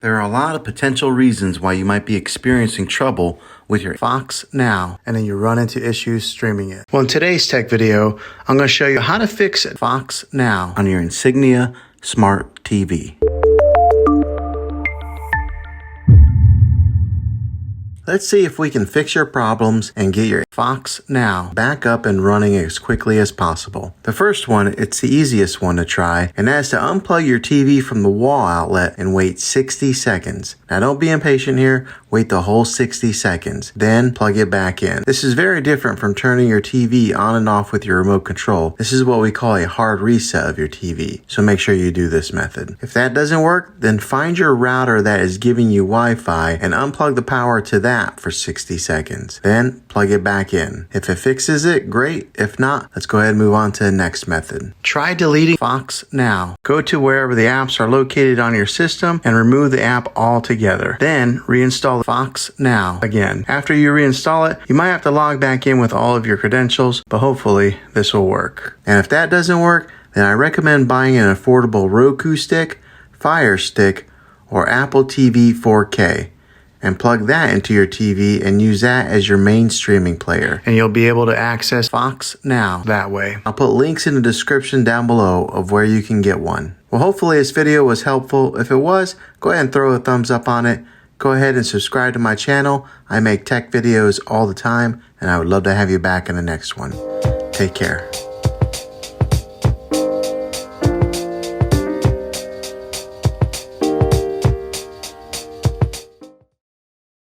There are a lot of potential reasons why you might be experiencing trouble with your Fox Now, and then you run into issues streaming it. Well, in today's tech video, I'm going to show you how to fix it Fox Now on your Insignia Smart TV. Let's see if we can fix your problems and get your Fox Now back up and running as quickly as possible. The first one, it's the easiest one to try, and that's to unplug your TV from the wall outlet and wait 60 seconds. Now don't be impatient here, wait the whole 60 seconds, then plug it back in. This is very different from turning your TV on and off with your remote control. This is what we call a hard reset of your TV, so make sure you do this method. If that doesn't work, then find your router that is giving you Wi-Fi and unplug the power to that for 60 seconds. Then plug it back in. If it fixes it, great. If not, let's go ahead and move on to the next method. Try deleting Fox Now. Go to wherever the apps are located on your system and remove the app altogether. Then reinstall Fox Now again. After you reinstall it, you might have to log back in with all of your credentials, but hopefully this will work. And if that doesn't work, then I recommend buying an affordable Roku stick, Fire Stick, or Apple TV 4K. And plug that into your TV and use that as your main streaming player. And you'll be able to access Fox Now that way. I'll put links in the description down below of where you can get one. Well, hopefully this video was helpful. If it was, go ahead and throw a thumbs up on it. Go ahead and subscribe to my channel. I make tech videos all the time, and I would love to have you back in the next one. Take care.